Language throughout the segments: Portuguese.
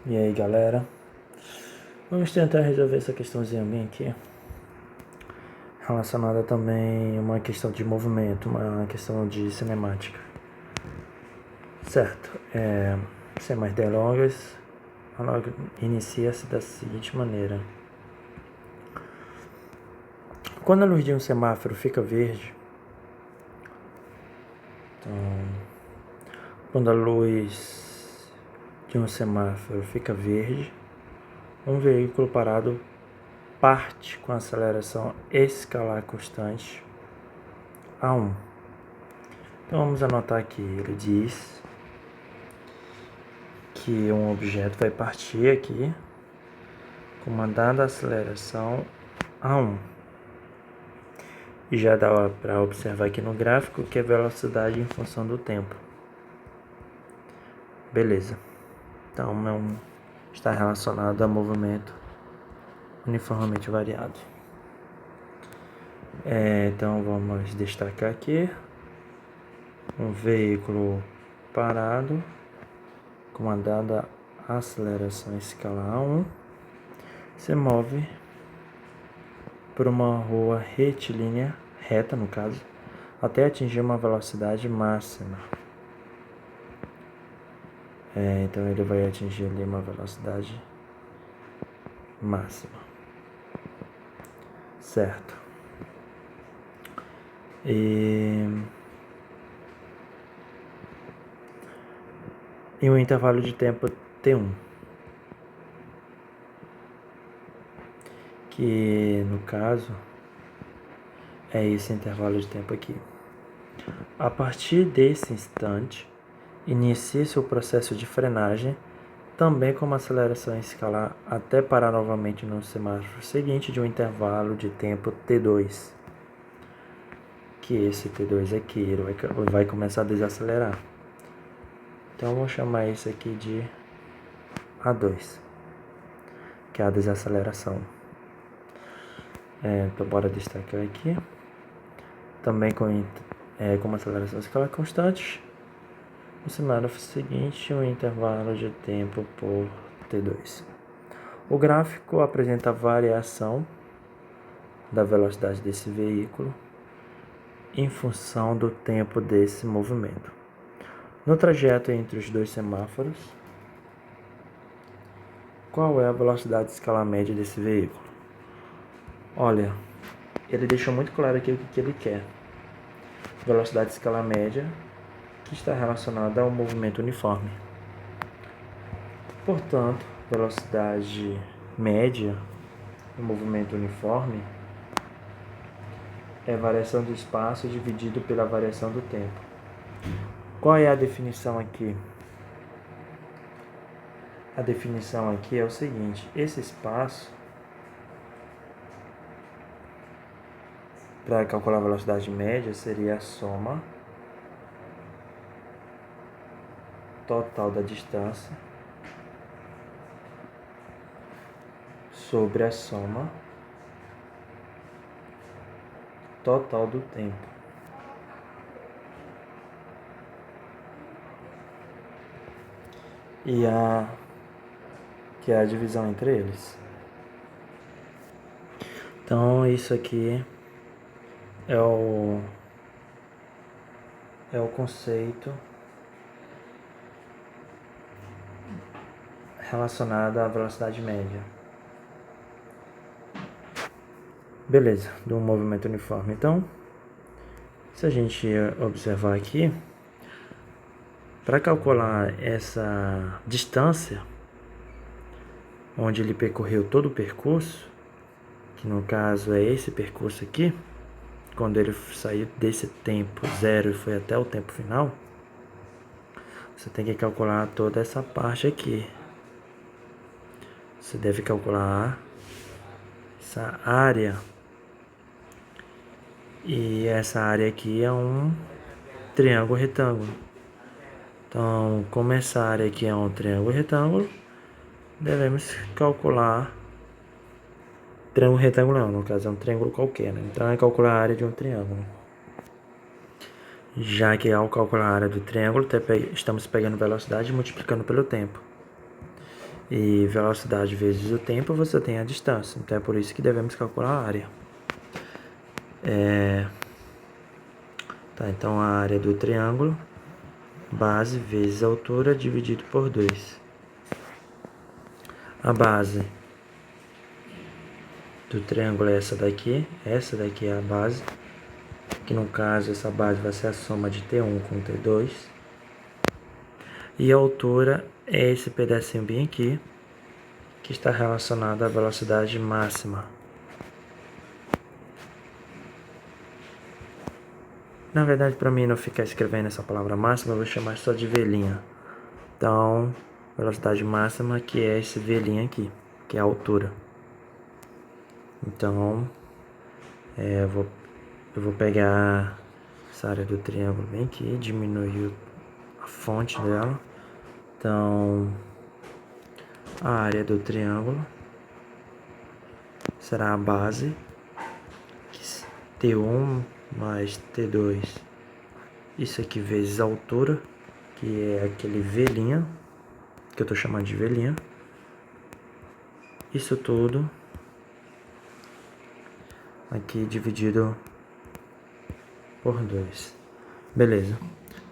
E aí, galera, vamos tentar resolver essa questãozinha minha aqui, relacionada também a uma questão de movimento, uma questão de cinemática. Certo, sem mais delongas, inicia-se da seguinte maneira. Quando a luz de um semáforo fica verde, quando a luz de um semáforo fica verde, um veículo parado parte com aceleração escalar constante a 1. Então vamos anotar aqui, ele diz que um objeto vai partir aqui comandando a aceleração a 1. E já dá para observar aqui no gráfico que é velocidade em função do tempo. Beleza. Então está relacionado a movimento uniformemente variado. Então vamos destacar aqui um veículo parado comandando a aceleração escalar 1 se move por uma rua retilínea, reta no caso, até atingir uma velocidade máxima. Então ele vai atingir ali uma velocidade máxima. Certo. E em um intervalo de tempo T1, que no caso é esse intervalo de tempo aqui. A partir desse instante, inicia-se o processo de frenagem, também com uma aceleração escalar até parar novamente no semáforo seguinte de um intervalo de tempo T2. Que esse T2 aqui ele vai começar a desacelerar. Então vou chamar isso aqui de A2, que é a desaceleração. Então bora destacar aqui. Também com uma aceleração escalar constante. No semáforo seguinte, um intervalo de tempo por T2. O gráfico apresenta a variação da velocidade desse veículo em função do tempo desse movimento. No trajeto entre os dois semáforos, qual é a velocidade de escala média desse veículo? Olha, ele deixou muito claro aqui o que ele quer. Velocidade de escala média que está relacionada ao movimento uniforme. Portanto, velocidade média do movimento uniforme é a variação do espaço dividido pela variação do tempo. Qual é a definição aqui? A definição aqui é o seguinte: esse espaço, para calcular a velocidade média, seria a soma total da distância sobre a soma total do tempo. E que é a divisão entre eles. Então isso aqui é o conceito relacionado à velocidade média. Beleza, do movimento uniforme. Então, se a gente observar aqui, para calcular essa distância, onde ele percorreu todo o percurso, que no caso é esse percurso aqui, quando ele saiu desse tempo zero e foi até o tempo final, você tem que calcular toda essa parte aqui. Você deve calcular essa área. E essa área aqui é um triângulo retângulo. Então, como essa área aqui é um triângulo retângulo, devemos calcular triângulo retângulo não, no caso é um triângulo qualquer, né? Então é calcular a área de um triângulo. Já que ao calcular a área do triângulo, estamos pegando velocidade e multiplicando pelo tempo. E velocidade vezes o tempo, você tem a distância. Então é por isso que devemos calcular a área. Tá, então a área do triângulo, base vezes a altura dividido por 2. A base do triângulo é essa daqui é a base, que no caso essa base vai ser a soma de T1 com T2. E a altura é esse pedacinho bem aqui, que está relacionado à velocidade máxima. Na verdade, para mim não ficar escrevendo essa palavra máxima, eu vou chamar só de velinha. Então, velocidade máxima, que é esse velinho aqui, que é a altura. Então, eu vou pegar essa área do triângulo bem aqui, diminuir a fonte dela. Então, a área do triângulo será a base, T1 mais T2. Isso aqui vezes a altura, que é aquele velinha, que eu tô chamando de velinha. Isso tudo aqui dividido por 2. Beleza.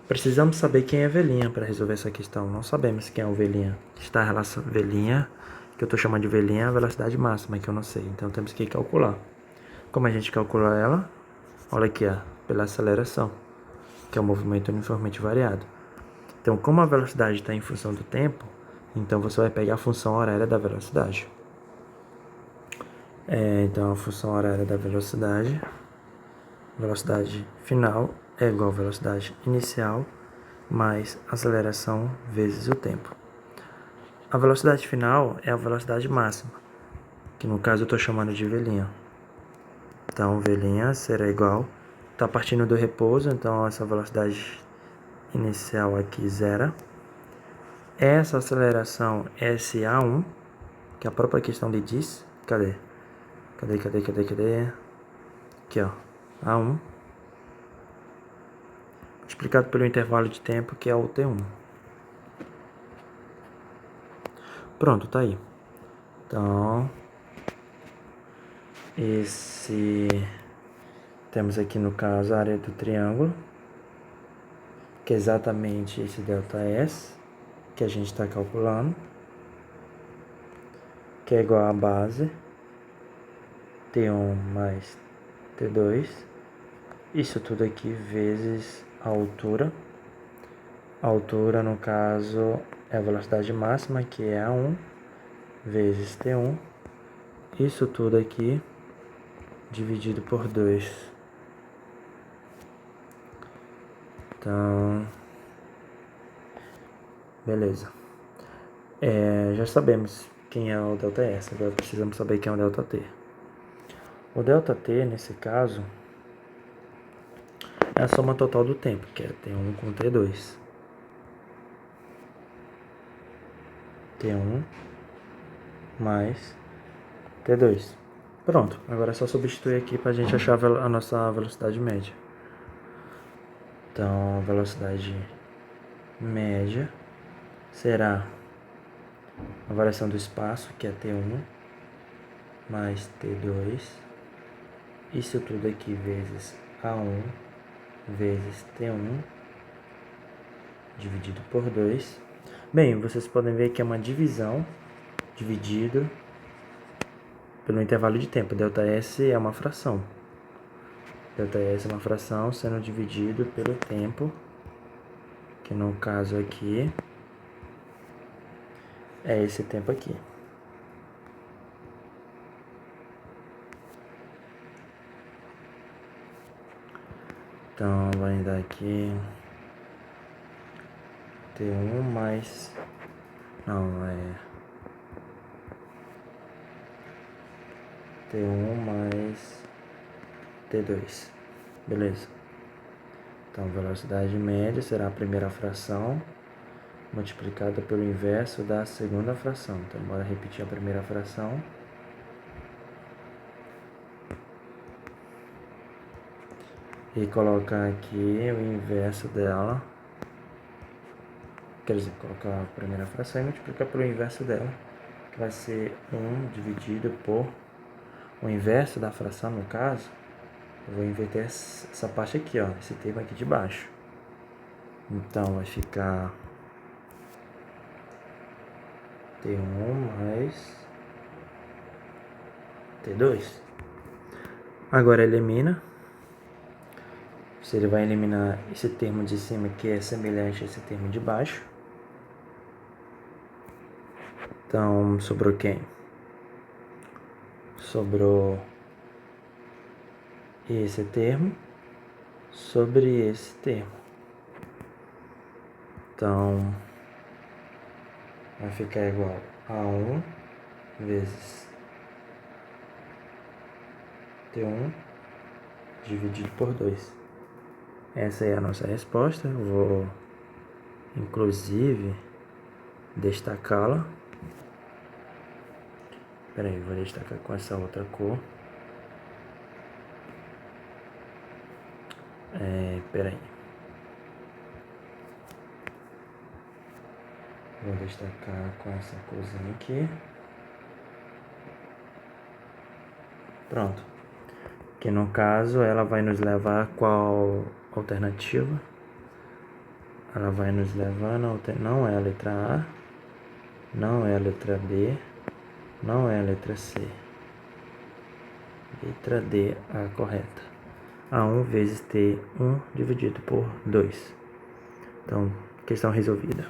Precisamos saber quem é velinha para resolver essa questão. Não sabemos quem é o velinha. Está a relação velinha, que eu estou chamando de velinha, é a velocidade máxima, que eu não sei. Então temos que calcular. Como a gente calcula ela? Olha aqui, ó, pela aceleração, que é o movimento uniformemente variado. Então, como a velocidade está em função do tempo, então você vai pegar a função horária da velocidade. Então, a função horária da velocidade final é igual a velocidade inicial mais aceleração vezes o tempo. A velocidade final é a velocidade máxima, que no caso eu estou chamando de velinha. Então, velinha será igual, está partindo do repouso, então essa velocidade inicial aqui zero. Essa aceleração SA1, que a própria questão lhe diz, cadê? Aqui, ó, A1, multiplicado pelo intervalo de tempo, que é o T1. Pronto, tá aí. Então, temos aqui no caso a área do triângulo, que é exatamente esse ΔS, que a gente está calculando, que é igual a base, T1 mais T2, isso tudo aqui vezes a altura. A altura, no caso, é a velocidade máxima, que é A1, vezes T1. Isso tudo aqui dividido por 2. Então, beleza. Já sabemos quem é o ΔS, agora precisamos saber quem é o ΔT. O ΔT, nesse caso, é a soma total do tempo, que é T1 com T2. T1 mais T2. Pronto, agora é só substituir aqui para a gente achar a nossa velocidade média. Então, a velocidade média será a variação do espaço, que é T1, mais T2. Isso tudo aqui vezes A1, vezes T1, dividido por 2. Bem, vocês podem ver que é uma divisão dividido pelo intervalo de tempo. ΔS é uma fração. ΔS é uma fração sendo dividido pelo tempo, que no caso aqui é esse tempo aqui. Então vai dar aqui T1 mais... Não, é T1 mais T2. Beleza. Então, velocidade média será a primeira fração multiplicada pelo inverso da segunda fração. Então, bora repetir a primeira fração. E colocar aqui o inverso dela quer dizer, colocar a primeira fração e multiplicar pelo inverso dela, que vai ser 1 dividido por o inverso da fração, no caso. Eu vou inverter essa parte aqui, ó, esse termo aqui de baixo. Então vai ficar T1 mais T2. Agora elimina. Se ele vai eliminar esse termo de cima que é semelhante a esse termo de baixo. Então sobrou quem? Sobrou esse termo sobre esse termo. Então vai ficar igual a 1 vezes T1 dividido por 2. Essa é a nossa resposta. Eu vou, inclusive, destacá-la. Peraí, vou destacar com essa outra cor. Peraí. Vou destacar com essa corzinha aqui. Pronto. Que no caso ela vai nos levar a qual alternativa? Ela vai nos levar não é a letra A, não é a letra B, não é a letra C. Letra D, a correta. A1 vezes T1 dividido por 2. Então, questão resolvida.